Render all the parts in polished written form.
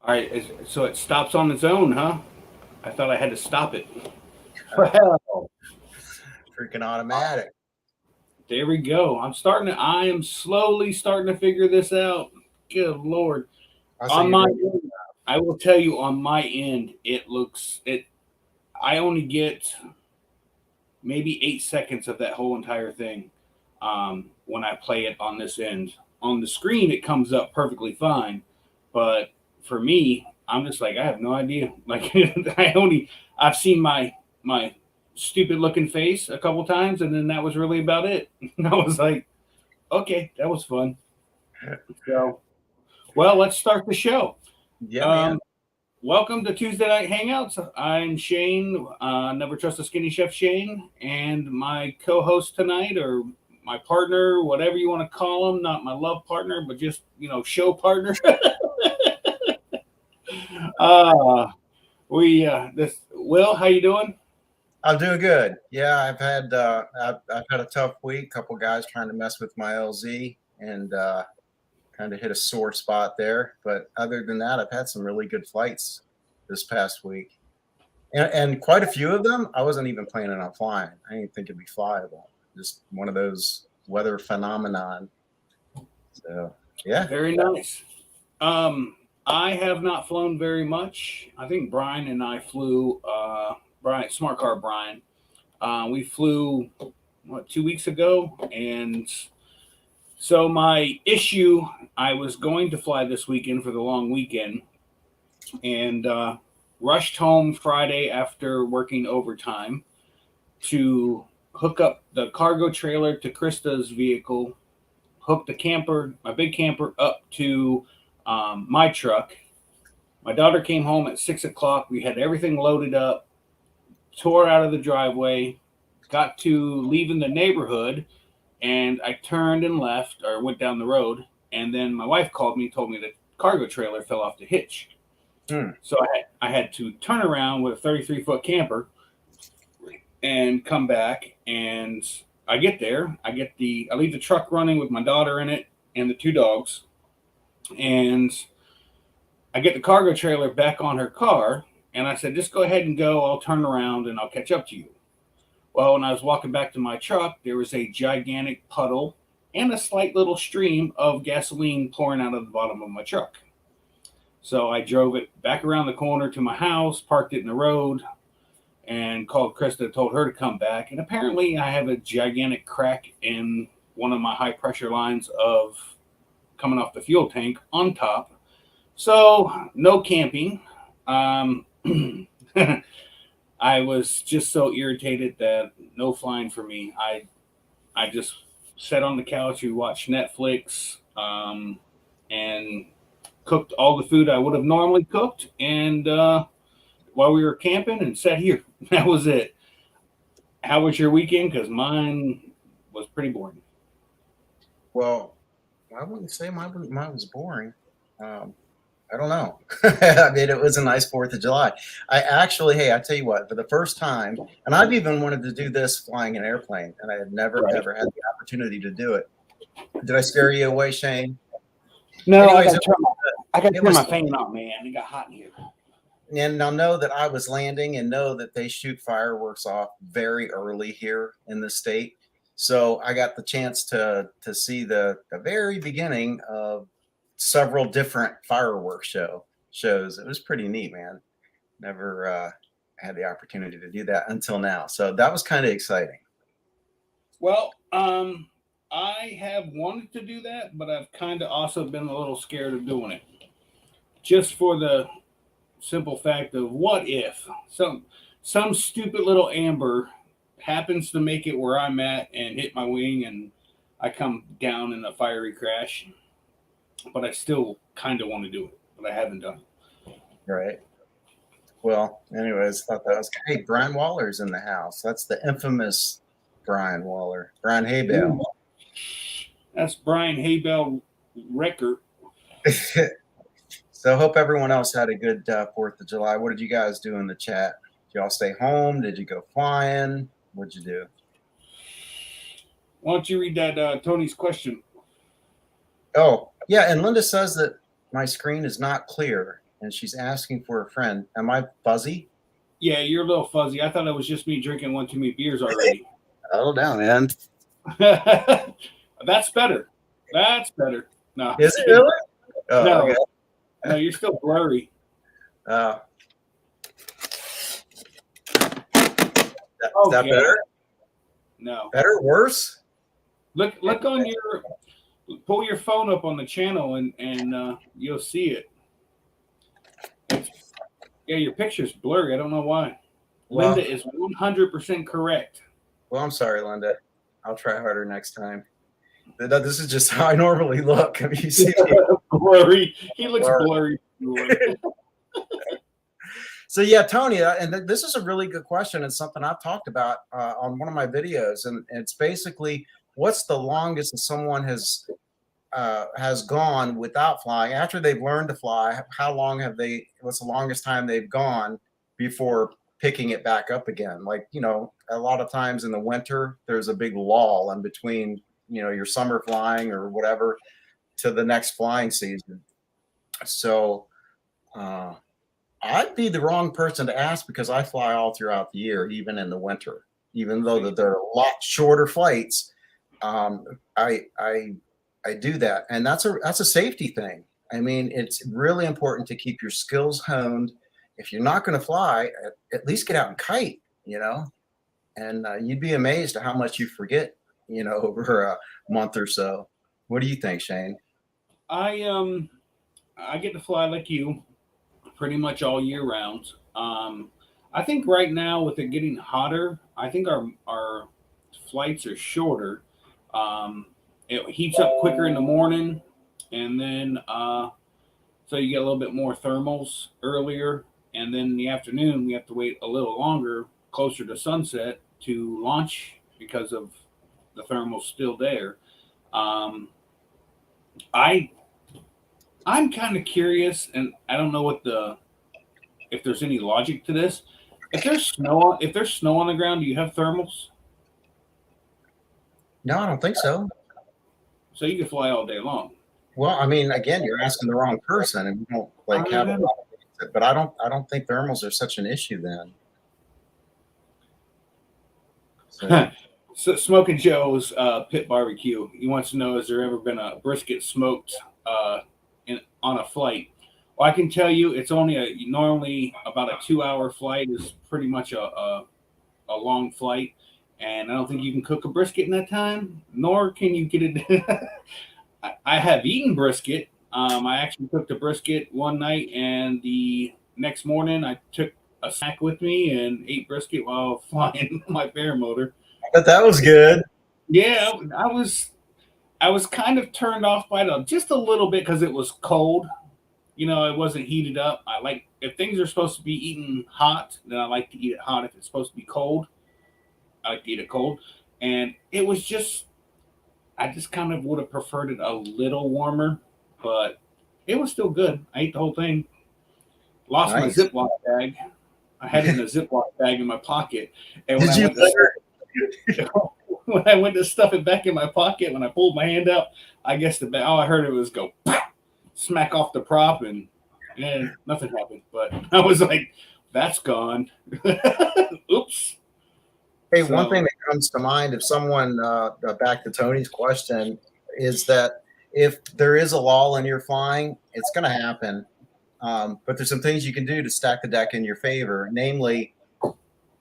All right, so it stops on its own, huh? I thought I had to stop it. Well, freaking automatic. There we go. I am slowly starting to figure this out. Good Lord. I say On you're my doing. end, I will tell you on my end, I only get maybe 8 seconds of that whole entire thing when I play it on this end. On the screen, it comes up perfectly fine, but for me, I'm just like I have no idea. Like I've seen my stupid looking face a couple times, and then that was really about it. I was like, okay, that was fun. So, well, let's start the show. Yeah, man. Um, Welcome to Tuesday Night Hangouts. I'm Shane, Never Trust a Skinny Chef Shane, and my co-host tonight, or my partner, whatever you want to call him, not my love partner, but just show partner. uh this Will, how you doing? I'm doing good. Yeah, I've had a tough week. Couple guys trying to mess with my LZ and kind of hit a sore spot there. But other than that, I've had some really good flights this past week, and quite a few of them I wasn't even planning on flying. I didn't think it'd be flyable. Just one of those weather phenomenon. So yeah. Very nice. I have not flown very much. I think Brian and I flew. Brian, Smart Car Brian. We flew 2 weeks ago, and so my issue, I was going to fly this weekend for the long weekend, and rushed home Friday after working overtime to hook up the cargo trailer to Krista's vehicle, hook the camper, my big camper, up to my truck. My daughter came home at 6 o'clock. We had everything loaded up, tore out of the driveway, got to leaving the neighborhood, and I turned and left or went down the road. And then my wife called me, told me the cargo trailer fell off the hitch. Hmm. So I had to turn around with a 33-foot camper and come back. And I get there, I leave the truck running with my daughter in it and the two dogs. And I get the cargo trailer back on her car. And I said, just go ahead and go. I'll turn around and I'll catch up to you. Well, when I was walking back to my truck, there was a gigantic puddle and a slight little stream of gasoline pouring out of the bottom of my truck. So I drove it back around the corner to my house, parked it in the road, and called Krista, told her to come back. And apparently, I have a gigantic crack in one of my high pressure lines of coming off the fuel tank on top. So, no camping. Um, I was just so irritated that no flying for me. I just sat on the couch, we watched Netflix, and cooked all the food I would have normally cooked, and while we were camping, and sat here. That was it. How was your weekend? Because mine was pretty boring. Well, I wouldn't say mine was boring. Um, I don't know. I mean, it was a nice 4th of July. I actually, hey, I tell you what, for the first time, and I've even wanted to do this flying an airplane, and I had never, Right. ever had the opportunity to do it. Did I scare you away, Shane? No, Anyways, I got to it turn was, my fan on, man. It got hot in here. and now know that I was landing and know that they shoot fireworks off very early here in the state. So I got the chance to see the very beginning of several different fireworks shows. It was pretty neat, man. Never had the opportunity to do that until now. So that was kind of exciting. Well, I have wanted to do that, but I've kind of also been a little scared of doing it, just for the simple fact of what if some stupid little amber happens to make it where I'm at and hit my wing and I come down in a fiery crash. But I still kind of want to do it, but I haven't done it. Right. Well, anyways, thought that was, hey, Brian Waller's in the house. That's the infamous Brian Waller, Brian Haybale. That's Brian Haybell record. So hope everyone else had a good 4th of July. What did you guys do in the chat? Did y'all stay home? Did you go flying? What'd you do? Why don't you read that Tony's question? Oh, yeah. And Linda says that my screen is not clear. and she's asking for a friend. Am I fuzzy? Yeah, you're a little fuzzy. I thought it was just me drinking one too many beers already. Oh, down, man. That's better. That's better. No, Is it really? Oh, no, okay. no, you're still blurry. Is that Okay. better? No. Better? Worse? Look on pull your phone up on the channel and you'll see it. Yeah, your picture's blurry. I don't know why. Well, Linda is 100% correct. well, I'm sorry, Linda. I'll try harder next time. This is just how I normally look. I mean, you see me. Blurry. He looks blurry. So yeah, Tony, and this is a really good question. It's something I've talked about on one of my videos, and it's basically what's the longest that someone has gone without flying after they've learned to fly. How long have they? What's the longest time they've gone before picking it back up again? Like, you know, a lot of times in the winter, there's a big lull in between, you know, your summer flying or whatever to the next flying season. So I'd be the wrong person to ask because I fly all throughout the year, even in the winter, even though they're a lot shorter flights. I do that, and that's a safety thing. I mean, it's really important to keep your skills honed. If you're not going to fly, at least get out and kite, you know, and you'd be amazed at how much you forget, you know, over a month or so. What do you think, Shane? I get to fly like you pretty much all year round. I think right now with it getting hotter, I think our flights are shorter. It heats up quicker in the morning, and then so you get a little bit more thermals earlier, and then in the afternoon we have to wait a little longer, closer to sunset, to launch because of the thermals still there. Um, I I'm kind of curious, and I don't know if there's any logic to this. If there's snow on the ground, do you have thermals? No, I don't think so. So you can fly all day long. Well, I mean, again, you're asking the wrong person, and we don't like have a lot of it, but I don't think thermals are such an issue then. So, So Smoking Joe's Pit Barbecue. He wants to know: has there ever been a brisket smoked on a flight? Well, I can tell you, it's only normally about a 2 hour flight is pretty much a long flight, and I don't think you can cook a brisket in that time, nor can you get it. I have eaten brisket. I actually cooked a brisket one night, and the next morning I took a snack with me and ate brisket while flying my paramotor. but that was good. Yeah, I was kind of turned off by it just a little bit because it was cold. You know, it wasn't heated up. I like if things are supposed to be eaten hot, then I like to eat it hot. If it's supposed to be cold, I like to eat it cold. And it was just I just kind of would have preferred it a little warmer, but it was still good. I ate the whole thing. Lost my Nice. Ziploc bag. I had it in a Ziploc bag in my pocket, and when Did I you went to when I went to stuff it back in my pocket, when I pulled my hand out, I guess all I heard it was go smack off the prop, and nothing happened. But I was like, "That's gone." Oops. Hey, So, one thing that comes to mind if someone, back to Tony's question, is that if there is a lull in your flying, it's going to happen. But there's some things you can do to stack the deck in your favor. Namely,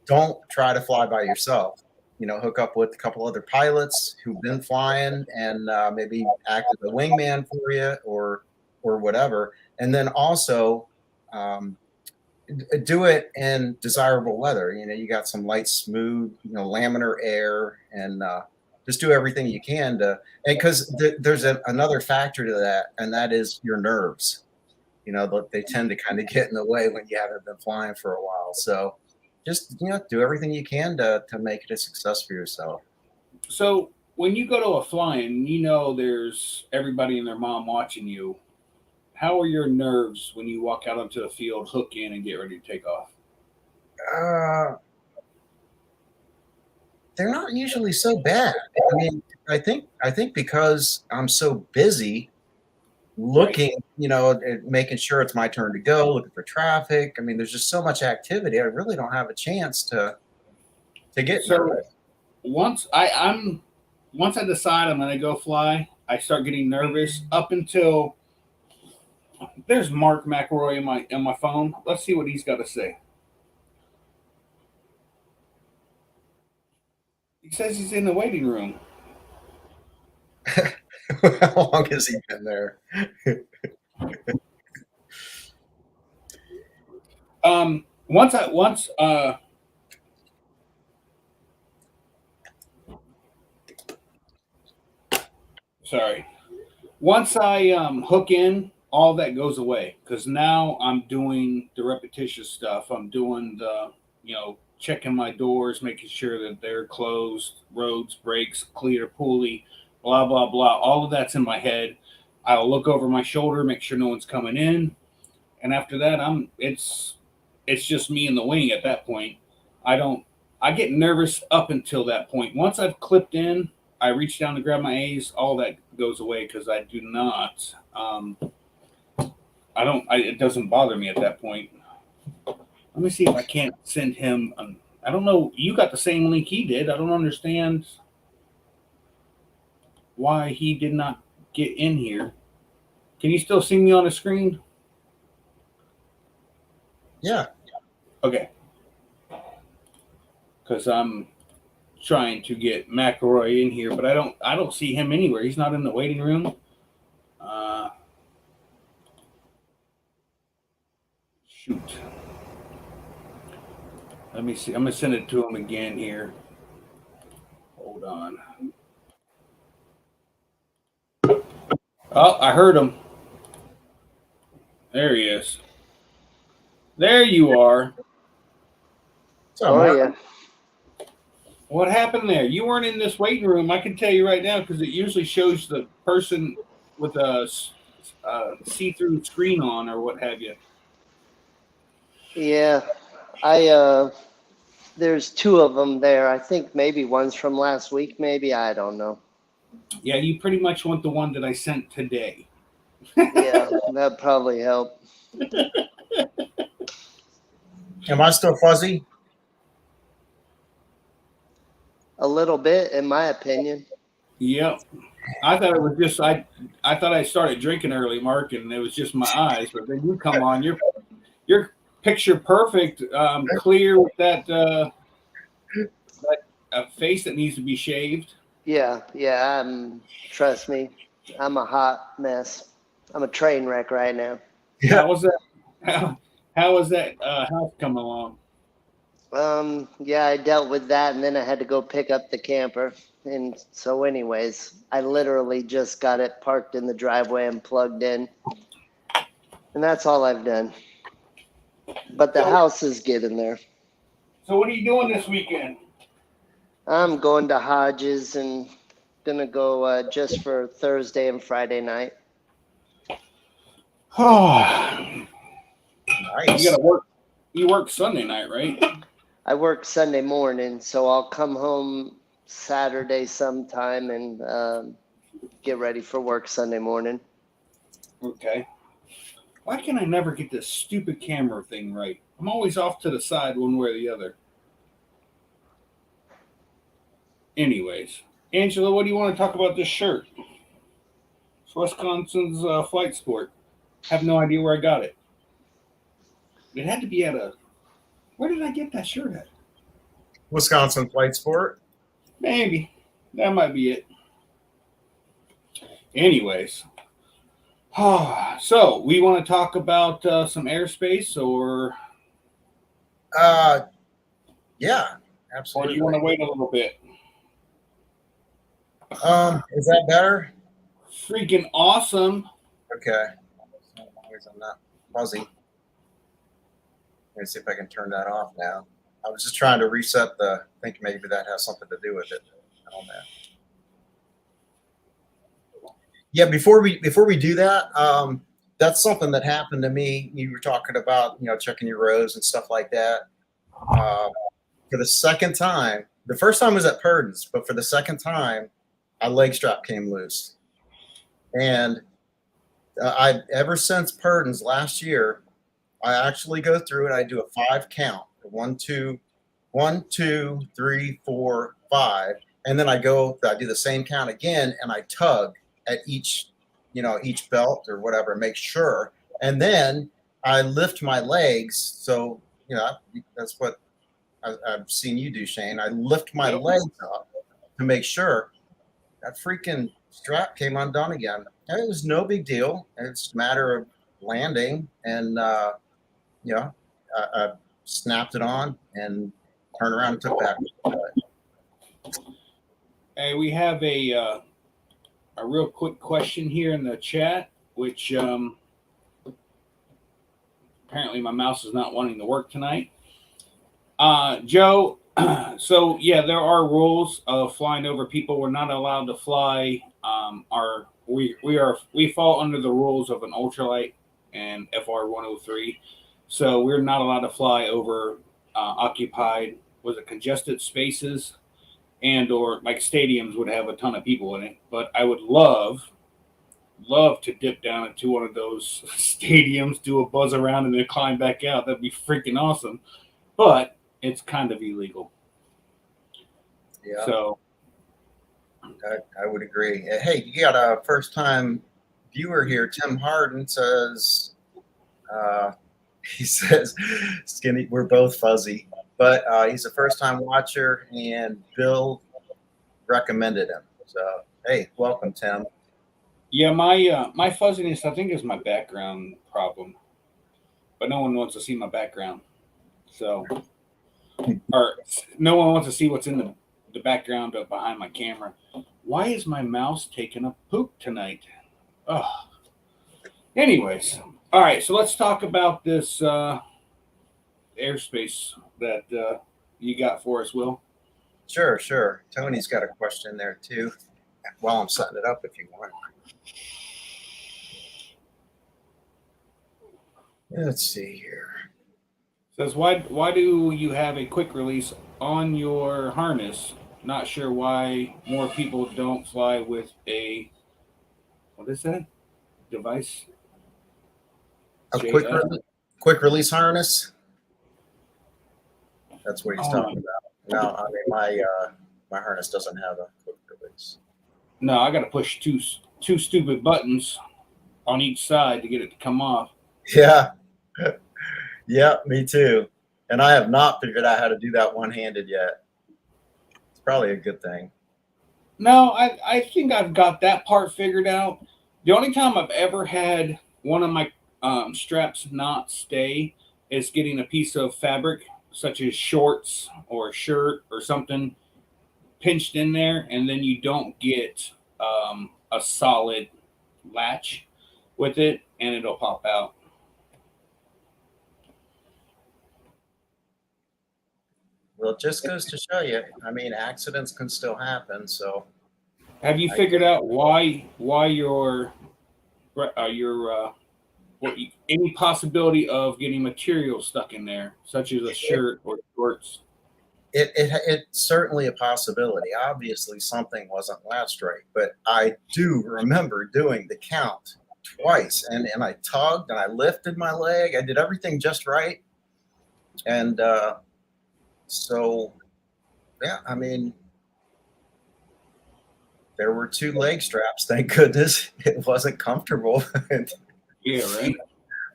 don't try to fly by yourself. You know, hook up with a couple other pilots who've been flying and maybe act as a wingman for you or whatever. And then also, do it in desirable weather. You know, you got some light, smooth, you know, laminar air, and just do everything you can to. And because there's another factor to that, and that is your nerves. You know, they tend to kind of get in the way when you haven't been flying for a while. So, just do everything you can to make it a success for yourself. so when you go to a flying, you know there's everybody and their mom watching you. How are your nerves when you walk out onto the field, hook in, and get ready to take off? Uh, they're not usually so bad. I mean, I think because I'm so busy, looking, making sure it's my turn to go, looking for traffic. I mean, there's just so much activity. I really don't have a chance to get So nervous. once I decide I'm gonna go fly, I start getting nervous up until there's Mark McElroy in my phone. Let's see what he's got to say. He says he's in the waiting room. How long has he been there? Sorry. Once I hook in, all that goes away because now I'm doing the repetitious stuff. I'm doing the, checking my doors, making sure that they're closed, roads, brakes, clear, pulley, blah blah blah. All of that's in my head. I'll look over my shoulder, make sure no one's coming in, and after that, it's just me and the wing at that point. I don't. I get nervous up until that point. Once I've clipped in, I reach down to grab my A's. All that goes away because I do not. I don't. It doesn't bother me at that point. Let me see if I can't send him. I don't know. You got the same link he did. I don't understand why he did not get in here. Can you still see me on the screen? Yeah. Okay. Because I'm trying to get McElroy in here, but I don't see him anywhere. He's not in the waiting room. Shoot. Let me see. I'm gonna send it to him again here. Hold on. Oh, I heard him. There he is. There you are. Oh, yeah. What happened there? You weren't in this waiting room. I can tell you right now because it usually shows the person with a see-through screen on or what have you. Yeah. There's two of them there. I think maybe one's from last week, maybe. I don't know. Yeah, you pretty much want the one that I sent today. Yeah, that probably helped. Am I still fuzzy? A little bit, in my opinion. Yep. I thought it was just I thought I started drinking early, Mark, and it was just my eyes. But then you come on, you're picture perfect, clear with that face that needs to be shaved. Yeah. Trust me, I'm a hot mess. I'm a train wreck right now. Yeah. How was that? How was that house coming along? Yeah, I dealt with that, and then I had to go pick up the camper. And so, anyways, I literally just got it parked in the driveway and plugged in. And that's all I've done. But the house is getting there. So what are you doing this weekend? I'm going to Hodges and gonna go just for Thursday and Friday night. Oh, Nice. you gotta work. You work Sunday night, right? I work Sunday morning, so I'll come home Saturday sometime and get ready for work Sunday morning. Okay. Why can I never get this stupid camera thing right? I'm always off to the side one way or the other. Anyways, Angela, what do you want to talk about this shirt? It's Wisconsin's Flight Sport. Have no idea where I got it. It had to be at a. Where did I get that shirt at? Wisconsin Flight Sport. Maybe. That might be it. Anyways. So, we want to talk about some airspace or. Yeah, Or absolutely. do you want to wait a little bit? Is that better? Freaking awesome. Okay. As long as I'm not fuzzy. Let me see if I can turn that off now. I was just trying to reset I think maybe that has something to do with it. I don't know. Yeah, before we do that, that's something that happened to me. You were talking about, checking your rows and stuff like that. For the second time, the first time was at Purdon's, but for the second time, a leg strap came loose. And I ever since Purdon's last year, I actually go through and I do a 5 count. 1, 2, 1, 2, 3, 4, 5. And then I do the same count again and I tug at each belt or whatever, make sure. And then I lift my legs. So, that's what I've seen you do, Shane. I lift my legs up to make sure. That freaking strap came undone again. And it was no big deal. It's a matter of landing and, I snapped it on and turned around and took back. Hey, we have a real quick question here in the chat, which apparently my mouse is not wanting to work tonight. Joe, so yeah, there are rules of flying over people. We're not allowed to fly. We fall under the rules of an ultralight and FR 103. So we're not allowed to fly over occupied, congested spaces, and or like stadiums would have a ton of people in it. But I would love to dip down into one of those stadiums, do a buzz around, and then climb back out. That'd be freaking awesome. But it's kind of illegal. Yeah. So I would agree. Hey, you got a first-time viewer here. Tim Harden says, he says, "Skinny, we're both fuzzy," but he's a first-time watcher, and Bill recommended him. So, hey, welcome, Tim. yeah, my fuzziness, I think, is my background problem, but no one wants to see my background. So, or no one wants to see what's in the background behind my camera. Why is my mouse taking a poop tonight? Oh. Anyways, all right. So let's talk about this airspace that you got for us, Will. Sure. Tony's got a question there too. While I'm setting it up, if you want. Let's see here. Says why do you have a quick release on your harness? Not sure why more people don't fly with a, what is that device? A quick release harness. That's what he's talking about. No, I mean my harness doesn't have a quick release. No, I got to push two stupid buttons on each side to get it to come off. Yeah. Yeah, me too. And I have not figured out how to do that one-handed yet. It's probably a good thing. No, I think I've got that part figured out. The only time I've ever had one of my straps not stay is getting a piece of fabric, such as shorts or a shirt or something, pinched in there, and then you don't get a solid latch with it, and it'll pop out. Well, it just goes to show you. I mean, accidents can still happen. So, have you figured out why your any possibility of getting material stuck in there, such as a shirt or shorts? It's certainly a possibility. Obviously, something wasn't latched right, but I do remember doing the count twice, and I tugged and I lifted my leg. I did everything just right, and so yeah, I mean, there were 2 leg straps. Thank goodness it wasn't comfortable. Yeah, right.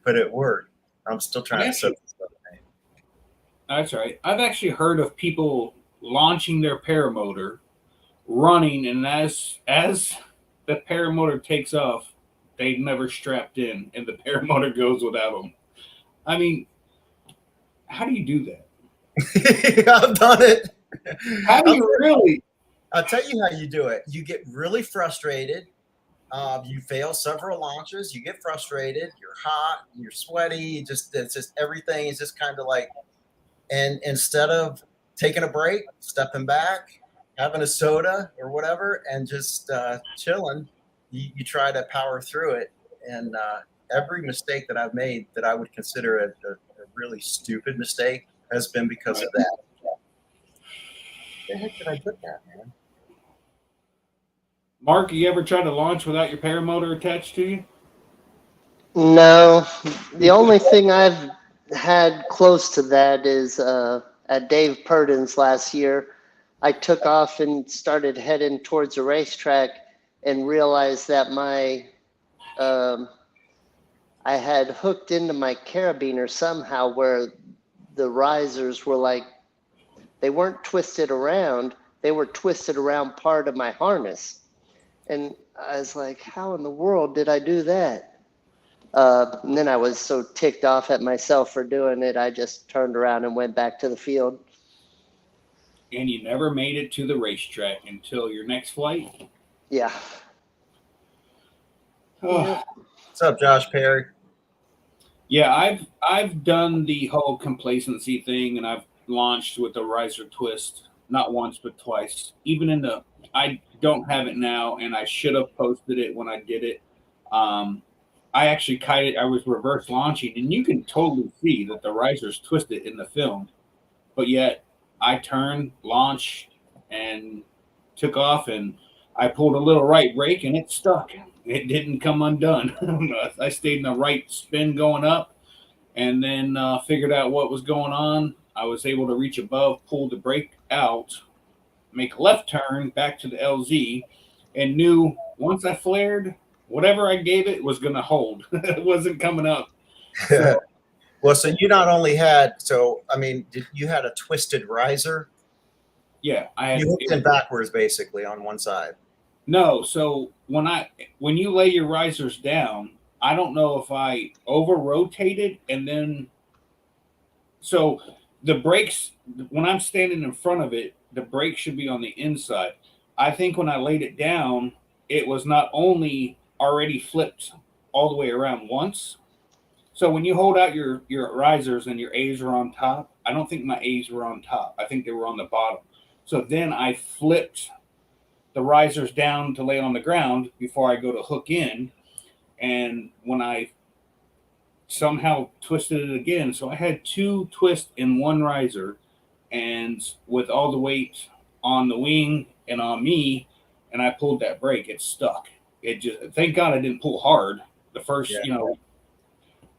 But it worked. I'm still trying to set this up. That's right. I've actually heard of people launching their paramotor, running, and as the paramotor takes off, they've never strapped in, and the paramotor goes without them. I mean, how do you do that? I've done it. How do you really? I'll tell you how you do it. You get really frustrated. You fail several launches. You get frustrated. You're hot. You're sweaty. It's just everything is just kind of like. And instead of taking a break, stepping back, having a soda or whatever, and just chilling, you try to power through it. And every mistake that I've made that I would consider a really stupid mistake has been because of that. Where the heck did I put that, man? Mark, you ever tried to launch without your paramotor attached to you? No, the only thing I've had close to that is at Dave Purdon's last year. I took off and started heading towards a racetrack and realized that um, I had hooked into my carabiner somehow where the risers were like, they weren't twisted around, they were twisted around part of my harness. And I was like, how in the world did I do that? And then I was so ticked off at myself for doing it, I just turned around and went back to the field. And you never made it to the racetrack until your next flight? Yeah. Oh. Yeah. What's up, Josh Perry? Yeah, I've done the whole complacency thing, and I've launched with the riser twist not once but twice. Even in the I don't have it now, and I should have posted it when I did it. I actually kited. I was reverse launching, and you can totally see that the riser's twisted in the film, but yet I turned, launched, and took off, and I pulled a little right brake, and it stuck. It didn't come undone. I stayed in the right spin going up, and then figured out what was going on. I was able to reach above, pull the brake out, make a left turn back to the LZ, and knew once I flared, whatever I gave it was going to hold. It wasn't coming up. So, Well, so you not only had, you had a twisted riser? yeah, I had. You hooked in backwards, basically, on one side. No, so when you lay your risers down, I don't know if I over rotated and then so the brakes when I'm standing in front of it, the brake should be on the inside. I think when I laid it down, it was not only already flipped all the way around once. So when you hold out your risers and your A's are on top, I don't think my A's were on top. I think they were on the bottom. So then I flipped the risers down to lay on the ground before I go to hook in. And when I somehow twisted it again, so I had two twists in one riser, and with all the weight on the wing and on me, and I pulled that brake, it stuck. It just, thank God I didn't pull hard. The first,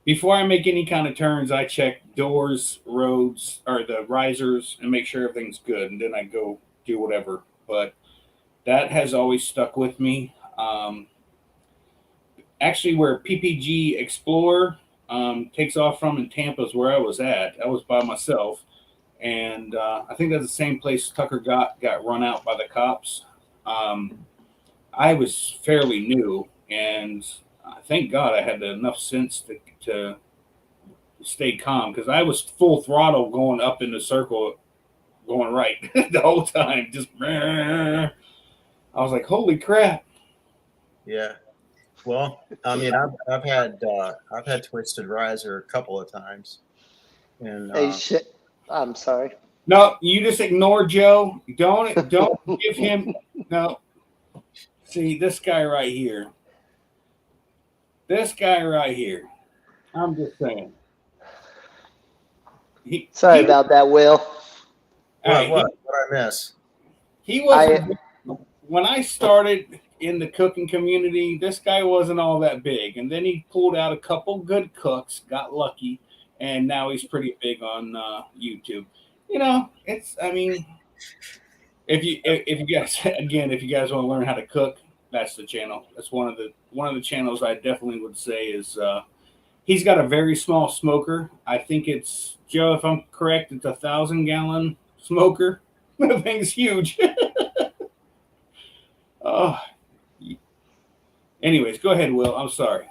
before I make any kind of turns, I check doors, roads, or the risers and make sure everything's good. And then I go do whatever. But that has always stuck with me. Actually, where PPG Explorer takes off from in Tampa is where I was at. I was by myself. And I think that's the same place Tucker got run out by the cops. I was fairly new, and thank God I had enough sense to stay calm because I was full throttle going up in the circle, going right the whole time. Just I was like, holy crap. Yeah. Well, I mean, I've had twisted riser a couple of times, and Hey, shit. I'm sorry. No, you just ignore Joe. Don't give him no. See this guy right here. This guy right here. I'm just saying. Sorry about that, Will. what I miss? He wasn't. When I started in the cooking community, this guy wasn't all that big, and then he pulled out a couple good cooks, got lucky, and now he's pretty big on YouTube. It's. I mean, if you guys if you guys want to learn how to cook, that's the channel. That's one of the channels I definitely would say is. He's got a very small smoker. I think it's Joe, if I'm correct, it's 1,000-gallon smoker. The thing's huge. Oh. Anyways, go ahead, Will. I'm sorry.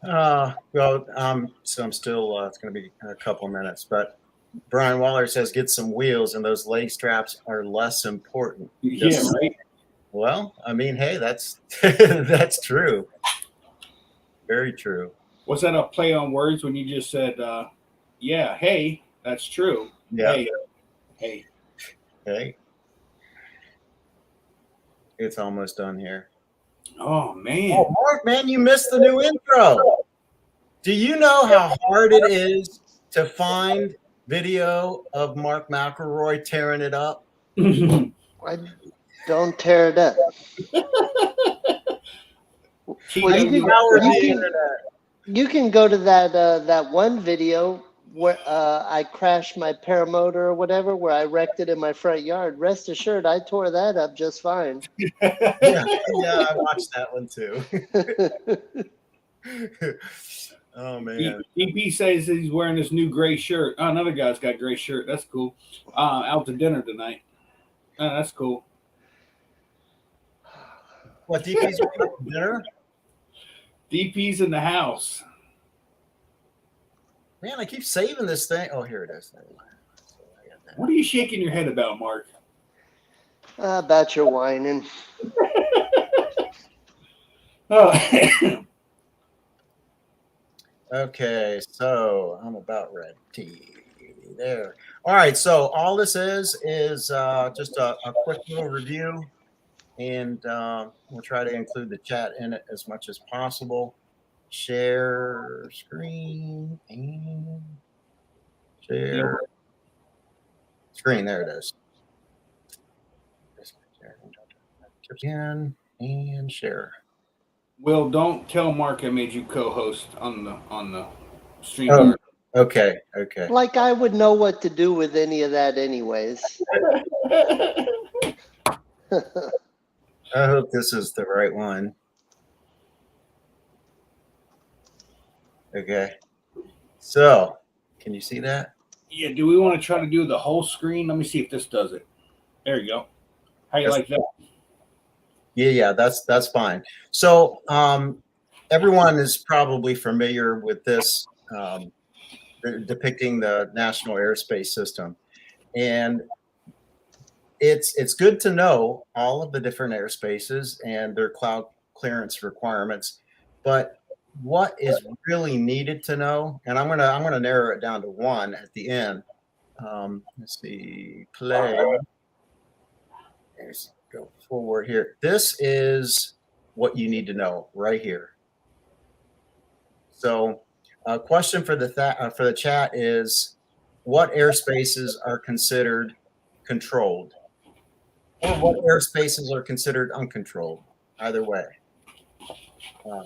So I'm still. It's going to be a couple of minutes, but Brian Waller says get some wheels, and those leg straps are less important. Yeah, right. Well, I mean, hey, that's that's true. Very true. Was that a play on words when you just said, yeah, hey, that's true. Yeah. Hey. It's almost done here. Oh, man. Oh, Mark, man, you missed the new intro. Do you know how hard it is to find video of Mark McElroy tearing it up? Don't tear it up. Well, you can, Power you the can, internet. you can go to that one video where I crashed my paramotor or whatever, where I wrecked it in my front yard. Rest assured, I tore that up just fine. Yeah, yeah, I watched that one too. Oh man. DP says he's wearing this new gray shirt. Oh, another guy's got gray shirt. That's cool. Out to dinner tonight. That's cool. What DP's dinner? DP's in the house. Man, I keep saving this thing. Oh, here it is. What are you shaking your head about, Mark? About your whining. Oh. Okay, so I'm about ready. There. All right, so all this is just a quick little review, and we'll try to include the chat in it as much as possible. Share screen and share screen. There it is. Again and share. Will, don't tell Mark I made you co-host on the stream. Oh, okay. Like I would know what to do with any of that anyways. I hope this is the right one. Okay. So, can you see that? Yeah, do we want to try to do the whole screen? Let me see if this does it. There you go. How you like that? Yeah, that's fine. So, everyone is probably familiar with this depicting the National Airspace System, and it's good to know all of the different airspaces and their cloud clearance requirements, but what is really needed to know, and I'm gonna narrow it down to one at the end. Let's see, play. Let's go forward here. This is what you need to know right here. So, a question for the chat is, what airspaces are considered controlled, or what airspaces are considered uncontrolled? Either way.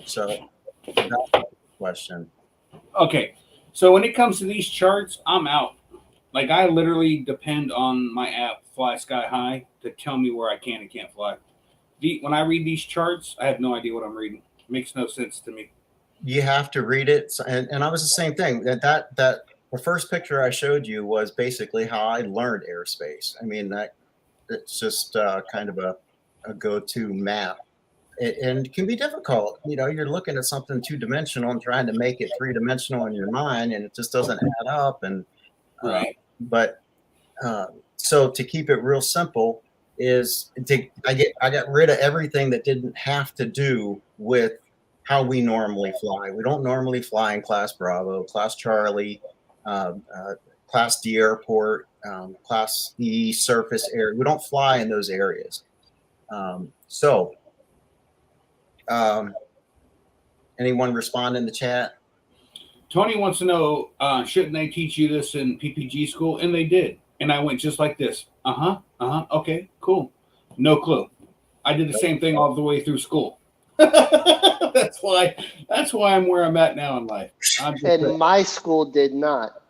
So, that's the question. Okay, so when it comes to these charts, I'm out. Like I literally depend on my app Fly Sky High to tell me where I can and can't fly. When I read these charts, I have no idea what I'm reading. It makes no sense to me. You have to read it, and I was the same thing. That the first picture I showed you was basically how I learned airspace. I mean, it's just kind of a go-to map. And it can be difficult. You know, you're looking at something two-dimensional and trying to make it three-dimensional in your mind, and it just doesn't add up. And Right. So to keep it real simple is I got rid of everything that didn't have to do with how we normally fly. We don't normally fly in Class Bravo, Class Charlie, Class D airport, Class E surface area. We don't fly in those areas. Anyone respond in the chat? Tony wants to know, shouldn't they teach you this in PPG school? And they did. And I went just like this. Okay, cool. No clue. I did the same thing all the way through school. That's why I'm where I'm at now in life. And my school did not.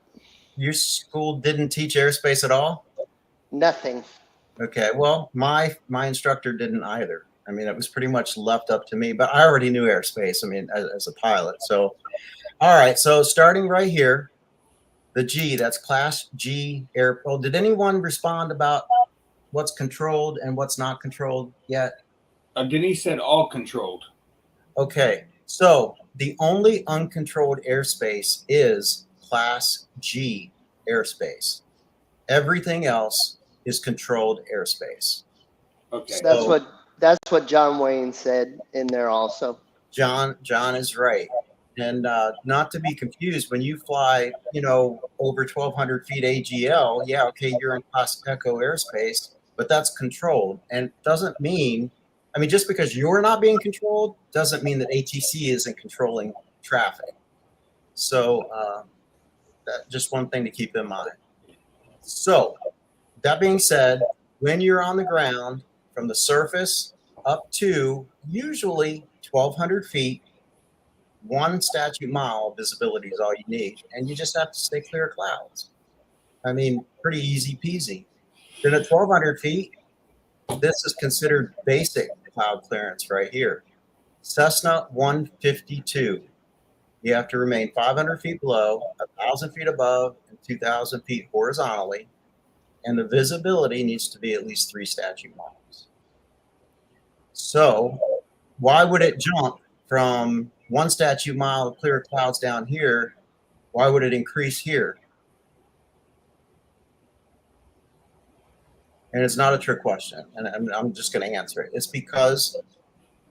Your school didn't teach airspace at all? Nothing. Okay, well, my instructor didn't either. I mean, it was pretty much left up to me, but I already knew airspace, I mean, as a pilot. So, all right, so starting right here, the G, that's Class G air. Oh, did anyone respond about what's controlled and what's not controlled yet? Denise said all controlled. Okay, so the only uncontrolled airspace is Class G airspace. Everything else is controlled airspace. Okay. That's what John Wayne said in there also. John is right. And not to be confused, when you fly, over 1,200 feet AGL, yeah, okay, you're in Class Echo airspace, but that's controlled. And doesn't mean, just because you're not being controlled doesn't mean that ATC isn't controlling traffic. So just one thing to keep in mind. So that being said, when you're on the ground from the surface up to usually 1,200 feet, 1 statute mile visibility is all you need, and you just have to stay clear of clouds. I mean, pretty easy peasy. Then at 1,200 feet, this is considered basic cloud clearance right here. Cessna 152. You have to remain 500 feet below, 1,000 feet above, and 2,000 feet horizontally, and the visibility needs to be at least 3 statute miles. So why would it jump from 1 statute mile of clear clouds down here? Why would it increase here? And it's not a trick question, and I'm just going to answer it. It's because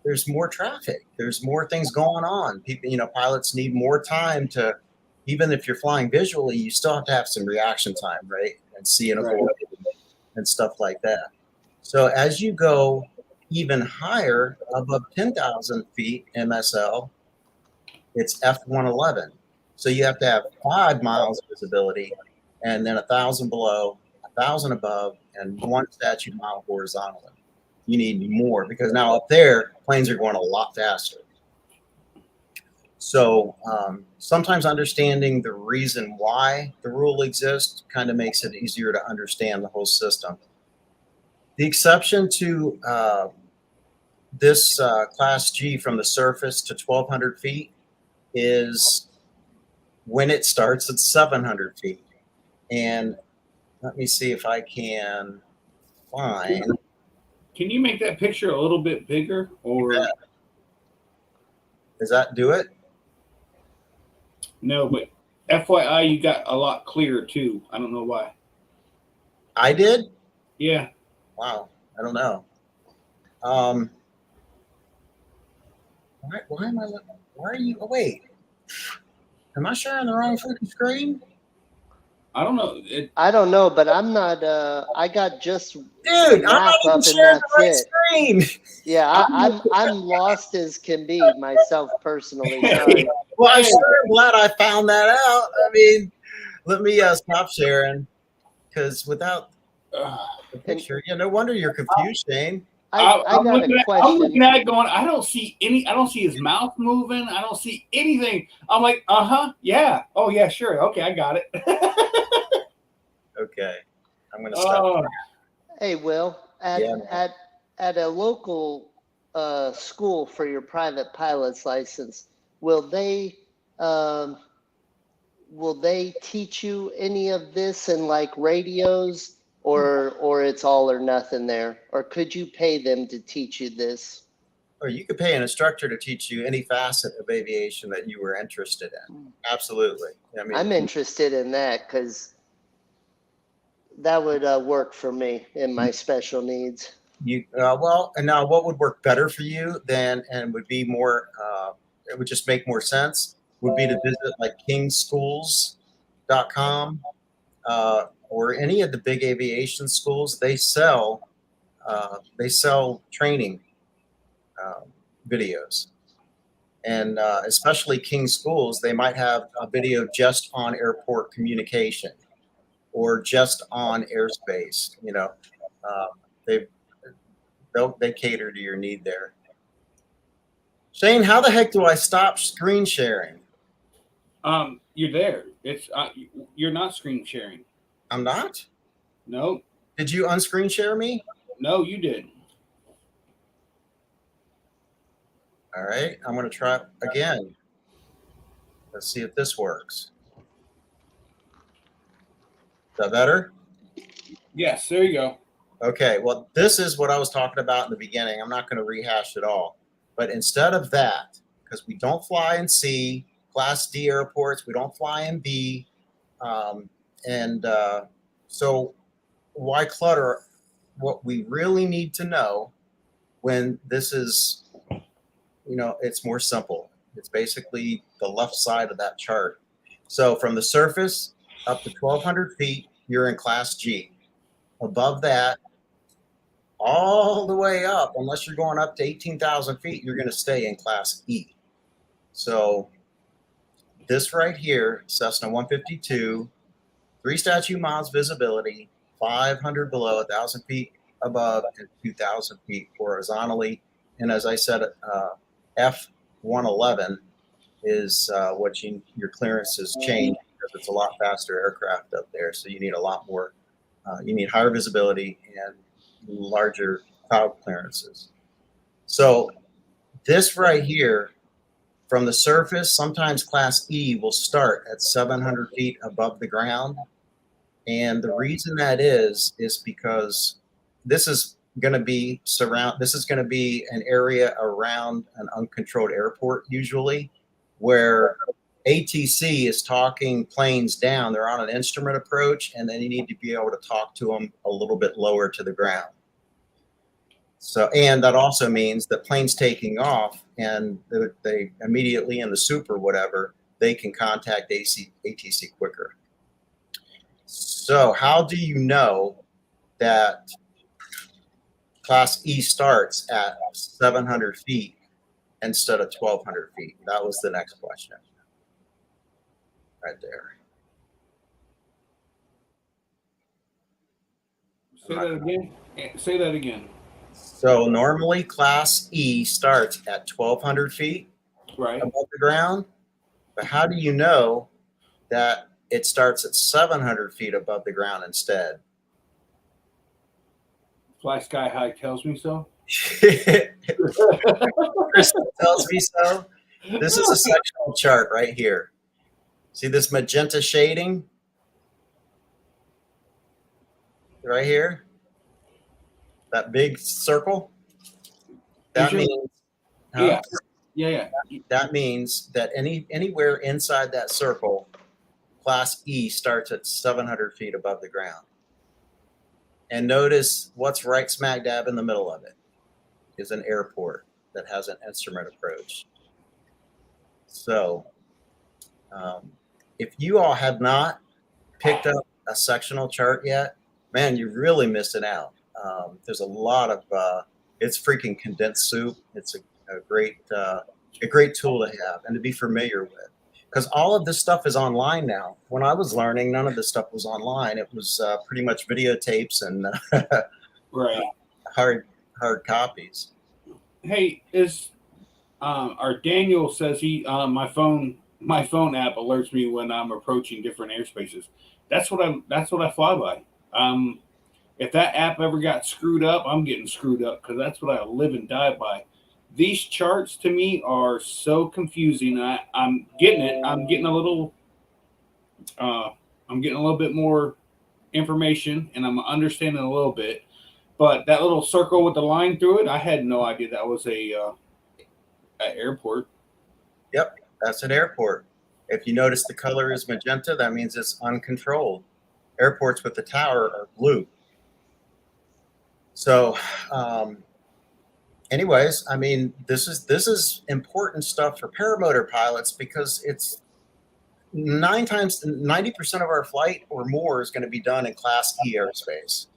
there's more traffic. There's more things going on. People, pilots need more time to, even if you're flying visually, you still have to have some reaction time, right? And see and avoid and stuff like that. So as you go even higher, above 10,000 feet MSL, it's F111. So you have to have 5 miles visibility, and then 1,000 below, 1,000 above, and 1 statute mile horizontally. You need more because now up there, planes are going a lot faster. So sometimes understanding the reason why the rule exists kind of makes it easier to understand the whole system. The exception to this Class G from the surface to 1,200 feet is when it starts at 700 feet. And let me see if I can find. Can you make that picture a little bit bigger? Or does that do it? No, but FYI, you got a lot clearer too. I don't know why. I did? Yeah. Wow. I don't know. Why am I looking? Why are you? Oh, wait. Am I sharing the wrong freaking screen? I don't know. I don't know, but I'm not. I got just dude. I'm not even sharing the right screen. Yeah, I'm lost as can be myself personally. Sorry. Well, I'm sure glad I found that out. I mean, let me stop sharing because without the picture, no wonder you're confused, Shane. I got a question. I'm looking at it going, I don't see his mouth moving. I don't see anything. I'm like, yeah. Oh, yeah, sure. Okay, I got it. Okay. I'm going to stop. Hey, Will, at a local school for your private pilot's license, will they teach you any of this in like radios? Or it's all or nothing there? Or could you pay them to teach you this? Or you could pay an instructor to teach you any facet of aviation that you were interested in. Absolutely. I mean, I'm interested in that because that would work for me in my special needs. Well, and now what would work better for you then and would be more, it would just make more sense, would be to visit like kingschools.com. Or any of the big aviation schools. They sell training videos, and especially King Schools, they might have a video just on airport communication or just on airspace. They cater to your need there. Shane, how the heck do I stop screen sharing? You're there. It's you're not screen sharing. I'm not? No. Did you unscreen share me? No, you did. All right. I'm going to try again. Let's see if this works. Is that better? Yes, there you go. Okay. Well, this is what I was talking about in the beginning. I'm not going to rehash it all. But instead of that, because we don't fly in C, Class D airports, we don't fly in B, so why clutter? What we really need to know when this is, it's more simple. It's basically the left side of that chart. So from the surface up to 1,200 feet, you're in Class G. Above that, all the way up, unless you're going up to 18,000 feet, you're going to stay in Class E. So this right here, Cessna 152, 3 statute miles visibility, 500 below, 1,000 feet above, and 2,000 feet horizontally. And as I said F-111 is what your clearance has changed because it's a lot faster aircraft up there. So you need a lot more, you need higher visibility and larger cloud clearances. So this right here, from the surface, sometimes Class E will start at 700 feet above the ground. And the reason that is because this is going to be an area around an uncontrolled airport usually, where ATC is talking planes down. They're on an instrument approach, and then you need to be able to talk to them a little bit lower to the ground. So, and that also means that planes taking off and they immediately in the soup or whatever, they can contact ATC quicker. So how do you know that Class E starts at 700 feet instead of 1,200 feet? That was the next question right there. Say that again. Say that again. So normally Class E starts at 1,200 feet Right. above the ground. But how do you know that it starts at 700 feet above the ground instead? Fly Sky High tells me so. Crystal tells me so. This is a sectional chart right here. See this magenta shading right here? That big circle? That means Yeah. that means that anywhere inside that circle, Class E starts at 700 feet above the ground. And notice what's right smack dab in the middle of it is an airport that has an instrument approach. So if you all have not picked up a sectional chart yet, man, you're really missing out. There's a lot of, it's freaking condensed soup. It's a great tool to have and to be familiar with, because all of this stuff is online now. When I was learning, none of this stuff was online. It was pretty much videotapes and Right. hard copies. Hey, our Daniel says my phone app alerts me when I'm approaching different airspaces. That's what I fly by. If that app ever got screwed up, I'm getting screwed up because that's what I live and die by. These charts to me are so confusing. I'm getting it. I'm getting a little bit more information, and I'm understanding a little bit. But that little circle with the line through it, I had no idea that was an airport. Yep, that's an airport. If you notice the color is magenta, that means it's uncontrolled. Airports with the tower are blue. So, anyways, I mean, this is important stuff for paramotor pilots because it's 90% of our flight or more is going to be done in Class E airspace,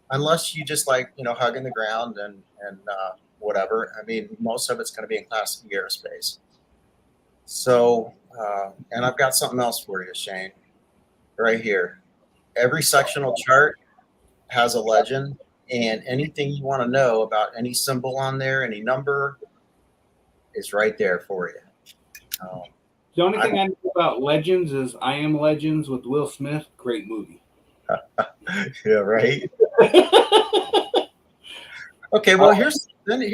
unless you just hugging the ground and whatever. I mean, most of it's going to be in Class E airspace. So, and I've got something else for you, Shane, right here. Every sectional chart has a legend. And anything you want to know about any symbol on there, any number, is right there for you. The only thing I know about Legends is I Am Legends with Will Smith. Great movie. Yeah, right. Okay, well here's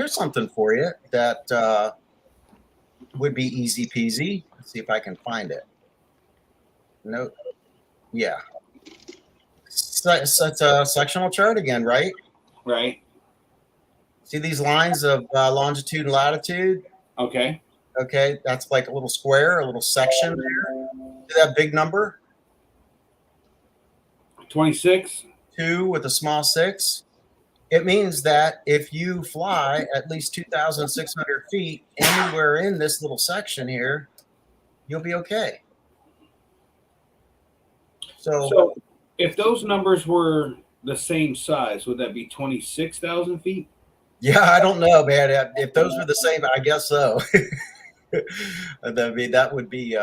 something for you that would be easy peasy. Let's see if I can find it. No, yeah. So it's a sectional chart again, right? Right. See these lines of longitude and latitude? Okay. Okay, that's like a little square, a little section there. See that big number? 26. 2 with a small 6. It means that if you fly at least 2,600 feet anywhere in this little section here, you'll be okay. So if those numbers were the same size, would that be 26,000 feet? Yeah, I don't know, man. If those were the same, I guess so. That would be.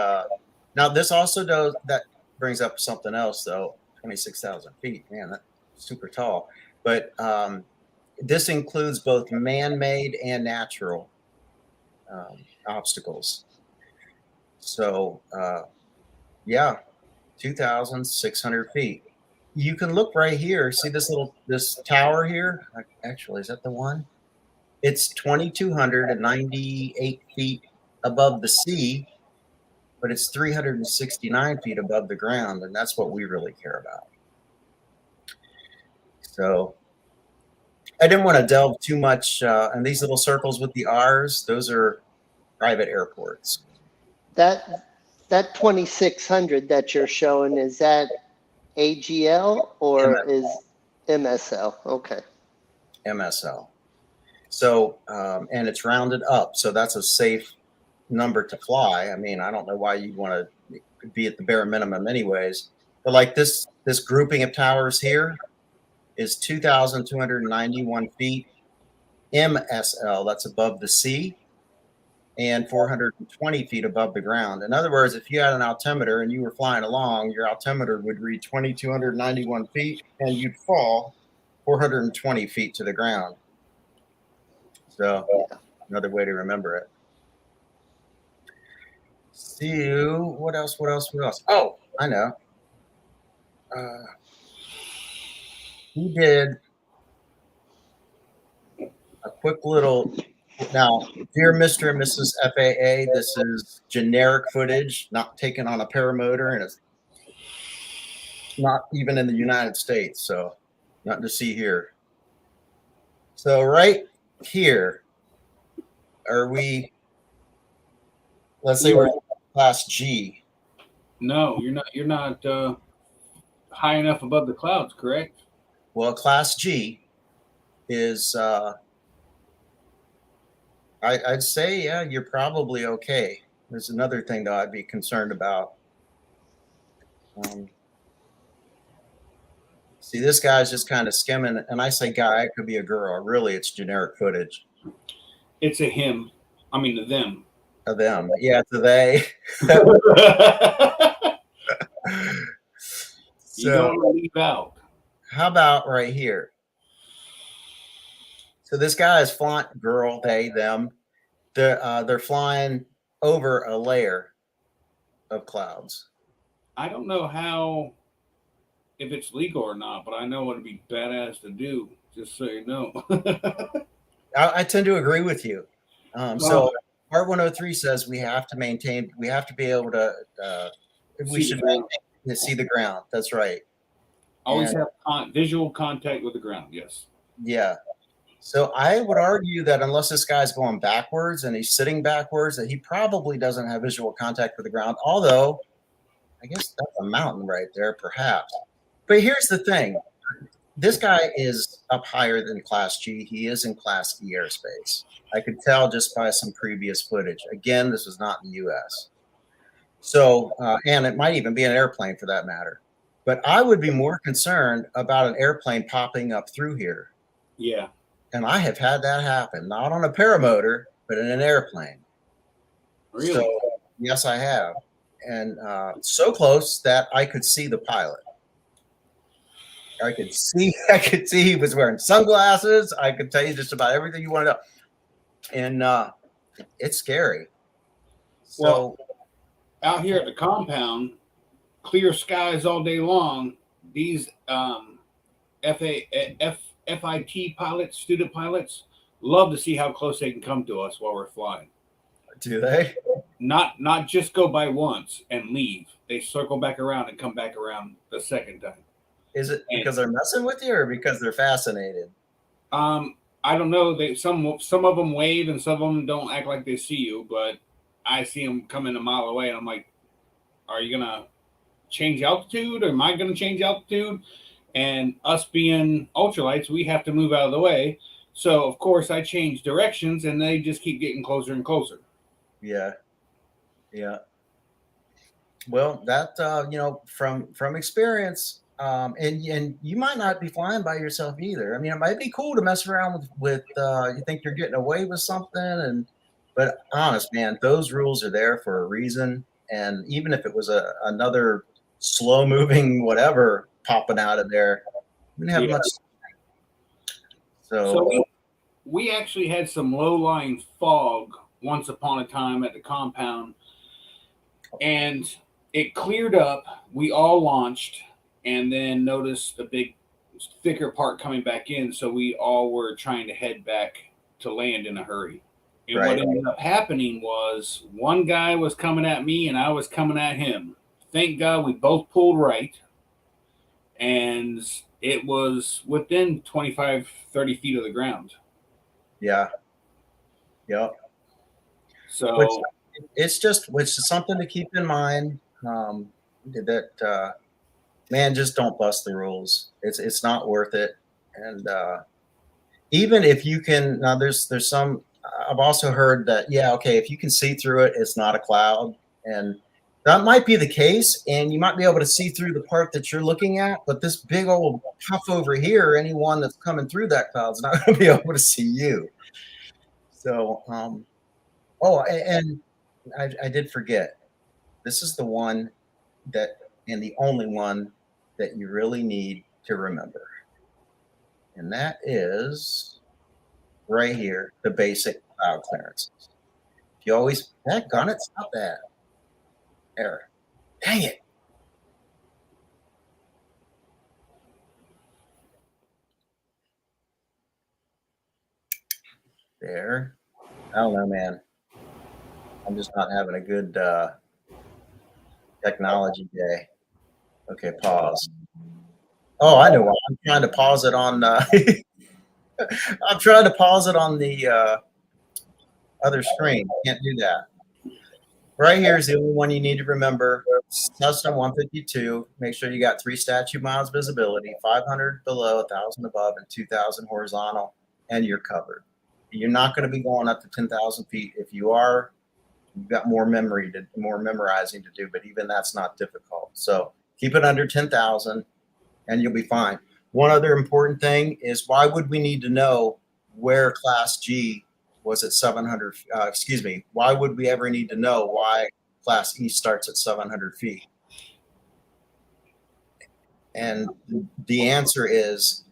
Now, this also that brings up something else, though. 26,000 feet, man, that's super tall. But this includes both man-made and natural obstacles. So, yeah, 2,600 feet. You can look right here. See this tower here? Actually, is that the one? It's 2,298 feet above the sea, but it's 369 feet above the ground, and that's what we really care about. So I didn't want to delve too much in these little circles with the R's. Those are private airports. That 2,600 that you're showing, is that AGL or is MSL? Okay. MSL. So, and it's rounded up. So that's a safe number to fly. I mean, I don't know why you want to be at the bare minimum anyways, but like this grouping of towers here is 2,291 feet MSL, that's above the sea, and 420 feet above the ground. In other words, if you had an altimeter and you were flying along, your altimeter would read 2,291 feet and you'd fall 420 feet to the ground. So another way to remember it. So what else? Oh, I know. We did a quick little. Now, dear Mr. and Mrs. FAA, this is generic footage, not taken on a paramotor, and it's not even in the United States, so nothing to see here. So right here, are we? Let's say we're class G. No, you're not high enough above the clouds, correct? Well, class G is. I'd say, yeah, you're probably okay. There's another thing that I'd be concerned about. See, this guy's just kind of skimming, and I say guy, it could be a girl. Really, it's generic footage. It's a him. I mean, to them. Of them. Yeah, to they. You don't want to leave out. How about right here? So this guy is flying, girl, they, them. They're flying over a layer of clouds. I don't know if it's legal or not, but I know what would be badass to do. Just so you know. I tend to agree with you. So Part 103 says we have to be able to. We should see the ground. That's right. Always have visual contact with the ground. Yes. Yeah. So I would argue that unless this guy's going backwards and he's sitting backwards, that he probably doesn't have visual contact with the ground. Although, I guess that's a mountain right there, perhaps. But here's the thing. This guy is up higher than Class G. He is in Class E airspace. I could tell just by some previous footage. Again, this was not in the U.S. So, and it might even be an airplane for that matter. But I would be more concerned about an airplane popping up through here. Yeah. And I have had that happen, not on a paramotor, but in an airplane. Really? So, yes, I have. And so close that I could see the pilot. I could see he was wearing sunglasses. I could tell you just about everything you want to know. And it's scary. So, well, out here at the compound, clear skies all day long. These FIT pilots, student pilots, love to see how close they can come to us while we're flying. Do they? Not just go by once and leave. They circle back around and come back around the second time. Is it because they're messing with you or because they're fascinated? I don't know. Some of them wave and some of them don't act like they see you, but I see them coming a mile away and I'm like, are you gonna change altitude or am I gonna change altitude? And us being ultralights, we have to move out of the way. So of course I change directions and they just keep getting closer and closer. Yeah. Yeah. Well, that from experience. And you might not be flying by yourself either. I mean, it might be cool to mess around with you think you're getting away with something, but honest, man, those rules are there for a reason. And even if it was another slow moving whatever popping out of there, we didn't have much. So we actually had some low lying fog once upon a time at the compound, and it cleared up. We all launched, and then noticed a big, thicker part coming back in. So we all were trying to head back to land in a hurry. And Right. what ended up happening was one guy was coming at me, and I was coming at him. Thank God we both pulled right, and it was within 25, 30 feet of the ground. Yeah. Yep. So Which is something to keep in mind. That man, just don't bust the rules. It's not worth it. And even if you can, now there's some. I've also heard that okay, if you can see through it, it's not a cloud, and that might be the case, and you might be able to see through the part that you're looking at. But this big old puff over here, anyone that's coming through that cloud's not going to be able to see you. So, and I did forget. This is the one and the only one that you really need to remember. And that is right here, the basic cloud clearances. You always, gun it, stop that. Error. Dang it. There. I don't know, man. I'm just not having a good technology day. Okay, pause. Oh, I know why. I'm trying to pause it on. I'm trying to pause it on the other screen. Can't do that. Right here is the only one you need to remember. Cessna 152. Make sure you got 3 statute miles visibility, 500 below, 1,000 above, and 2,000 horizontal, and you're covered. You're not going to be going up to 10,000 feet. If you are, you've got more memorizing to do, but even that's not difficult. So keep it under 10,000 and you'll be fine. One other important thing is, why would we need to know where Class G was at 700? Why would we ever need to know why Class E starts at 700 feet? And the answer is,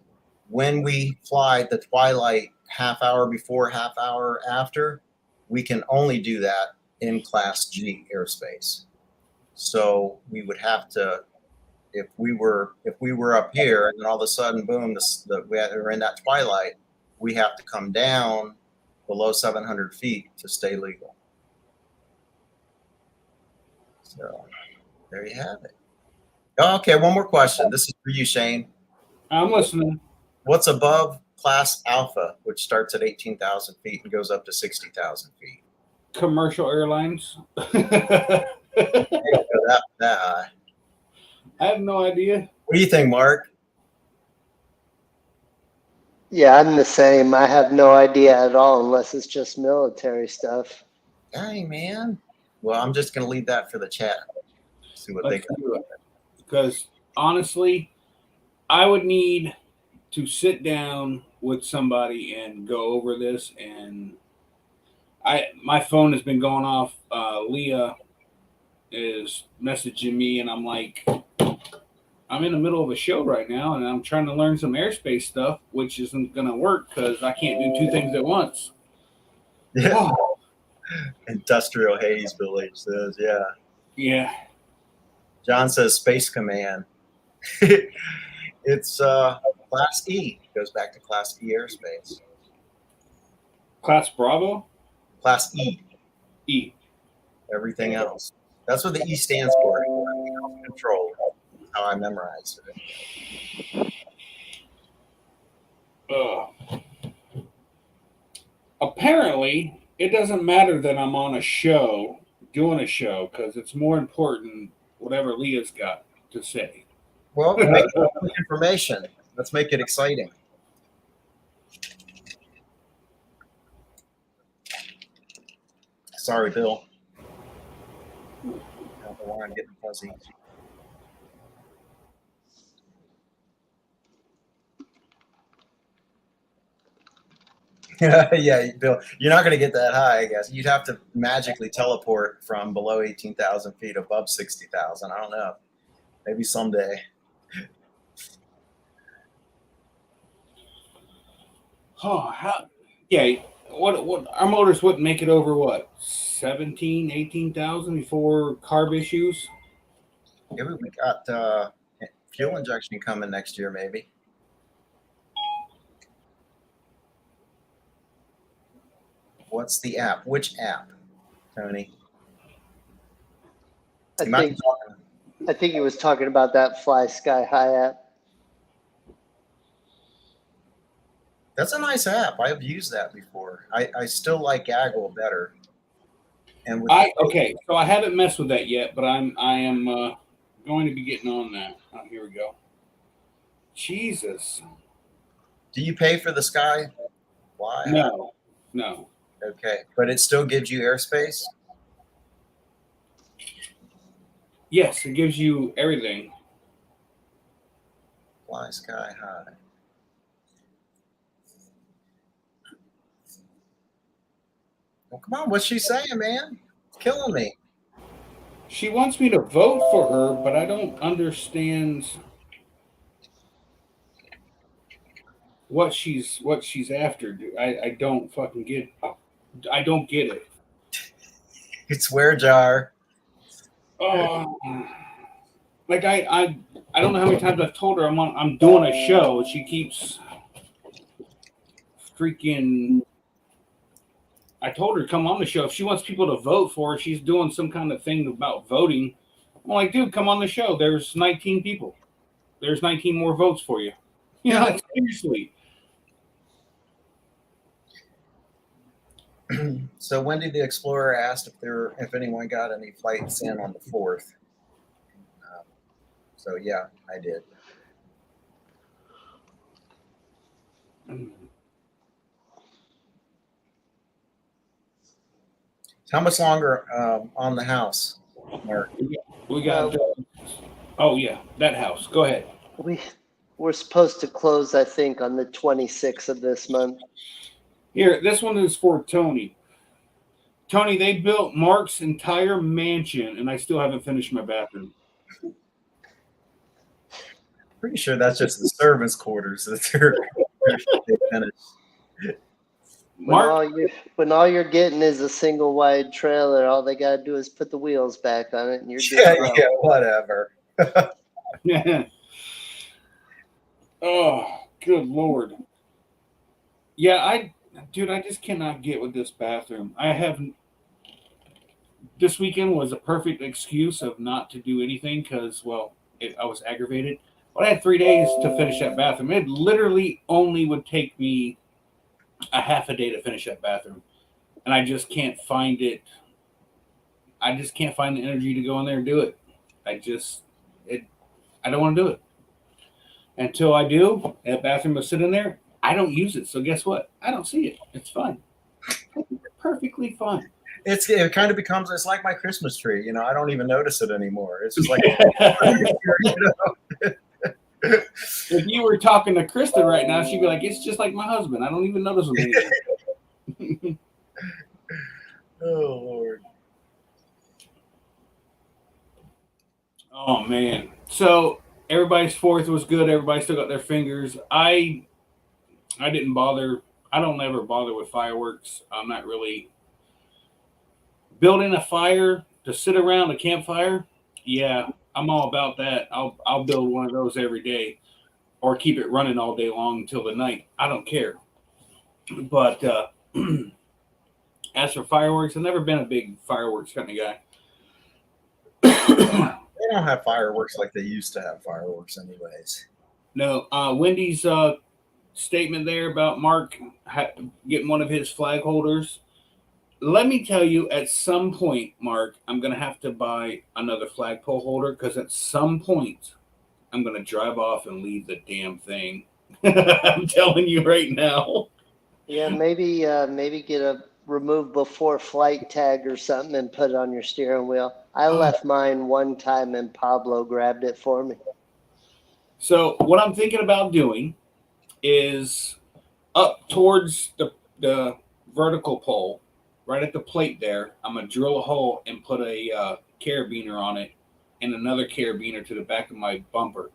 when we fly the twilight half hour before, half hour after, we can only do that in Class G airspace. So we would have to, if we were up here and then all of a sudden, boom, we're in that twilight, we have to come down below 700 feet to stay legal. So there you have it. Okay, one more question. This is for you, Shane. I'm listening. What's above Class Alpha, which starts at 18,000 feet and goes up to 60,000 feet? Commercial airlines. That high. I have no idea. What do you think, Mark? Yeah, I'm the same. I have no idea at all unless it's just military stuff. Dang, man. Well, I'm just going to leave that for the chat. See what they can do. Because honestly, I would need to sit down with somebody and go over this. And my phone has been going off. Leah is messaging me, and I'm like, I'm in the middle of a show right now, and I'm trying to learn some airspace stuff, which isn't going to work because I can't do 2 things at once. Yeah. Oh. Industrial Haze Village says, yeah. Yeah. John says Space Command. It's Class E. It goes back to Class E airspace. Class Bravo? Class E. E. Everything else. That's what the E stands for. Control. That's how I memorized it. Apparently, it doesn't matter that I'm on a show, doing a show, because it's more important whatever Leah's got to say. Well, make information. Let's make it exciting. Sorry, Bill. I don't know why I'm getting fuzzy. Yeah, Bill, you're not going to get that high, I guess. You'd have to magically teleport from below 18,000 feet above 60,000. I don't know. Maybe someday. Oh, yeah. what our motors wouldn't make it over what 17, 18,000 before carb issues. Yeah, we got fuel injection coming next year, maybe. What's the app? Which app, Tony? I think he was talking about that Fly Sky High app. That's a nice app. I've used that before. I still like Gaggle better. And with So I haven't messed with that yet, but I am going to be getting on that. Oh, here we go. Jesus. Do you pay for the Sky? Why? No. Okay, but it still gives you airspace? Yes, it gives you everything. Fly Sky High. Well, come on, what's she saying, man? It's killing me. She wants me to vote for her, but I don't understand what she's after. I don't fucking get. I don't get it. It's swear jar. Like I don't know how many times I've told her I'm doing a show. She keeps freaking. I told her to come on the show. If she wants people to vote for her, she's doing some kind of thing about voting. I'm like, dude, come on the show. There's 19 people. There's 19 more votes for you. You know, like, seriously. So Wendy the Explorer asked if anyone got any flights in on the 4th. So yeah, I did. How much longer on the house, Mark? We got. Oh yeah, that house. Go ahead. We're supposed to close, I think, on the 26th of this month. Here, this one is for Tony. Tony, they built Mark's entire mansion, and I still haven't finished my bathroom. Pretty sure that's just the servants' quarters that they're finished. When all you're getting is a single wide trailer, all they gotta do is put the wheels back on it, and you're yeah, whatever. Yeah. Oh, good Lord. Yeah, I just cannot get with this bathroom. This weekend was a perfect excuse of not to do anything because, I was aggravated. But I had 3 days to finish that bathroom. It literally only would take me a half a day to finish that bathroom. And I just can't find it. I just can't find the energy to go in there and do it. I don't want to do it. Until I do, that bathroom will sit in there. I don't use it. So guess what? I don't see it. It's fun. Perfectly fun. It kind of becomes, it's like my Christmas tree. You know, I don't even notice it anymore. It's just like, If you were talking to Krista right now, she'd be like, it's just like my husband. I don't even notice him anymore. Oh, Lord. Oh, man. So everybody's 4th was good. Everybody still got their fingers. I didn't bother. I don't ever bother with fireworks. I'm not really building a fire to sit around a campfire. Yeah, I'm all about that. I'll build one of those every day or keep it running all day long until the night. I don't care. But as for fireworks, I've never been a big fireworks kind of guy. They don't have fireworks like they used to have fireworks anyways. No, Wendy's statement there about Mark getting one of his flag holders. Let me tell you, at some point, Mark, I'm going to have to buy another flagpole holder because at some point, I'm going to drive off and leave the damn thing. I'm telling you right now. Yeah, maybe get a remove before flight tag or something and put it on your steering wheel. I left mine one time and Pablo grabbed it for me. So what I'm thinking about doing is up towards the vertical pole, right at the plate there, I'm going to drill a hole and put a carabiner on it and another carabiner to the back of my bumper.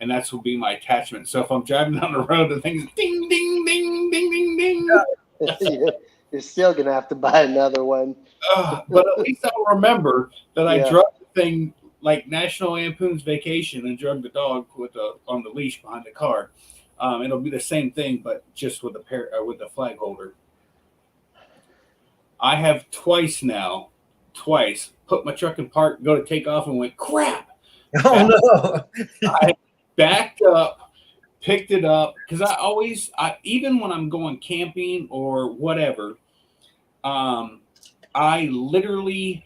And that's will be my attachment. So if I'm driving down the road, the thing's ding, ding, ding, ding, ding, ding. Yeah. You're still gonna have to buy another one. But at least I'll remember that I Yeah. drug the thing like National Lampoon's Vacation and drug the dog on the leash behind the car. It'll be the same thing, but just with with the flag holder. I have twice put my truck in park, go to take off, and went crap. Oh no! I backed up, picked it up because I even when I'm going camping or whatever, I literally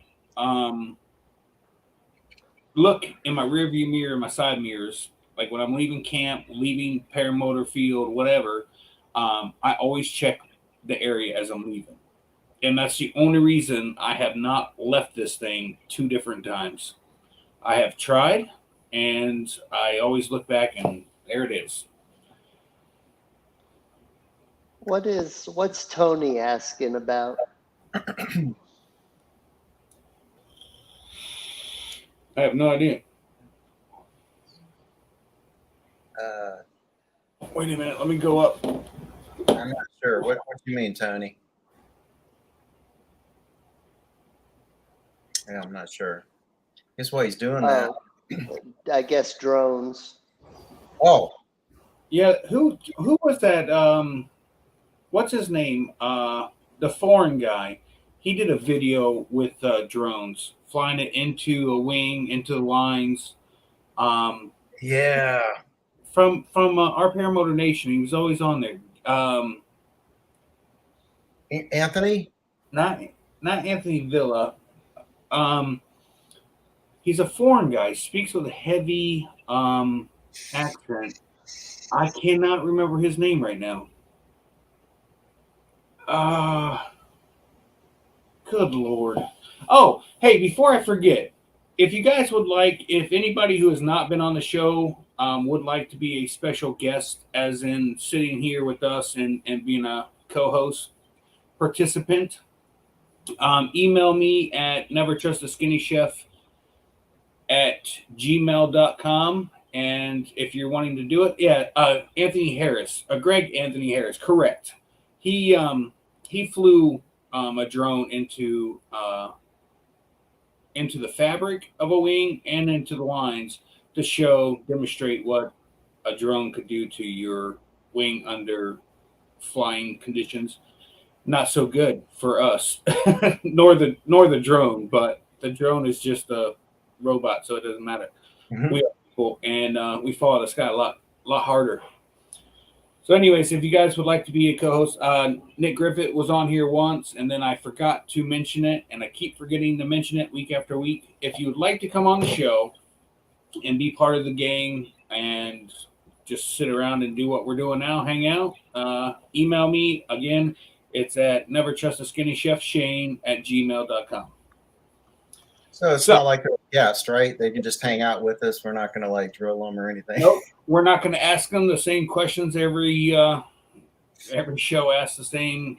look in my rearview mirror, my side mirrors, like when I'm leaving camp, leaving paramotor field, whatever. I always check the area as I'm leaving, and that's the only reason I have not left this thing 2 different times. I have tried, and I always look back, and there it is. What's Tony asking about? I have no idea. Wait a minute, let me go up. I'm not sure. What do you mean, Tony? Yeah, I'm not sure. Guess what he's doing now? I guess drones. Oh, Yeah, who was that? What's his name? The foreign guy. He did a video with drones, flying it into a wing, into the lines. yeah. From our Paramotor Nation, he was always on there. Anthony? Not Anthony Villa. He's a foreign guy. Speaks with a heavy accent. I cannot remember his name right now. Good Lord. Oh, hey, before I forget, if you guys would like, if anybody who has not been on the show would like to be a special guest, as in sitting here with us and being a co-host participant, email me at nevertrustaskinnychef@gmail.com. And if you're wanting to do it, Anthony Harris, Greg Anthony Harris, correct. He flew a drone into the fabric of a wing and into the lines to demonstrate what a drone could do to your wing under flying conditions. Not so good for us, nor the drone, but the drone is just a robot, so it doesn't matter. Mhm. We are people, and we follow the sky a lot harder. So, anyways, if you guys would like to be a co-host, Nick Griffith was on here once, and then I forgot to mention it, and I keep forgetting to mention it week after week. If you would like to come on the show and be part of the gang and just sit around and do what we're doing now, hang out, email me. Again, it's at nevertrustaskinnychefshane@gmail.com. So it's not like a guest, right? They can just hang out with us. We're not going to like drill them or anything. Nope. We're not going to ask them the same questions every show asks the same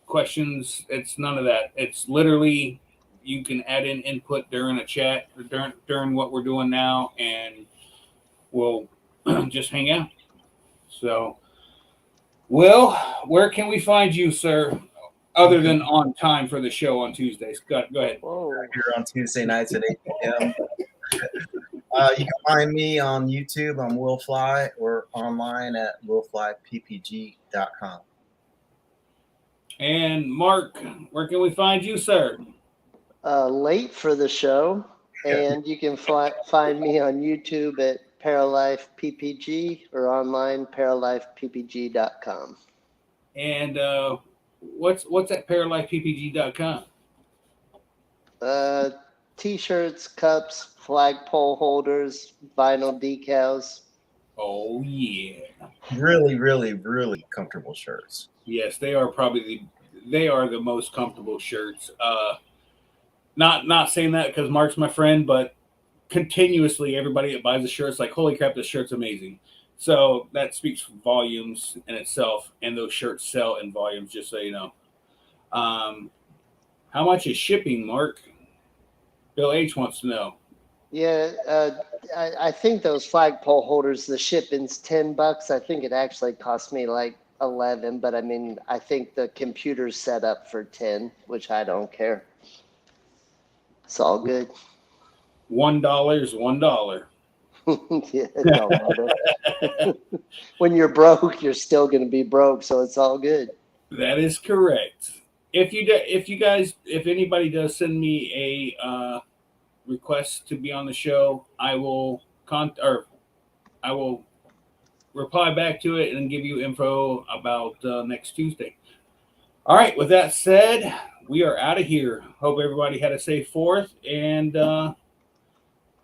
questions. It's none of that. It's literally you can add in input during a chat or during what we're doing now, and we'll just hang out. So, Will, where can we find you, sir? Other than on time for the show on Tuesdays. Go ahead. Whoa. Here on Tuesday nights at 8 p.m. You can find me on YouTube on Will Fly or online at willflyppg.com. And Mark, where can we find you, sir? Late for the show, and you can find me on YouTube at Paralife PPG or online paralifeppg.com. And what's at paralifeppg.com? T-shirts, cups, flagpole holders, vinyl decals. Oh yeah. Really, really, really comfortable shirts. Yes, they are the most comfortable shirts. Not saying that because Mark's my friend, but continuously everybody that buys a shirt is like, holy crap, this shirt's amazing. So that speaks volumes in itself, and those shirts sell in volumes, just so you know. How much is shipping, Mark? Bill H wants to know. Yeah, I think those flagpole holders, the shipping's $10. I think it actually cost me like 11, but I mean, I think the computer's set up for 10, which I don't care. It's all good. $1 is $1. Yeah, it don't matter. When you're broke, you're still going to be broke, so it's all good. That is correct. If anybody does send me a request to be on the show, I will reply back to it and give you info about next Tuesday. All right. With that said, we are out of here. Hope everybody had a safe 4th and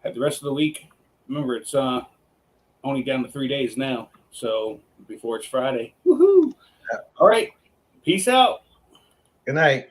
have the rest of the week. Remember, it's only down to 3 days now, so before it's Friday. Woohoo! Yeah. All right. Peace out. Good night.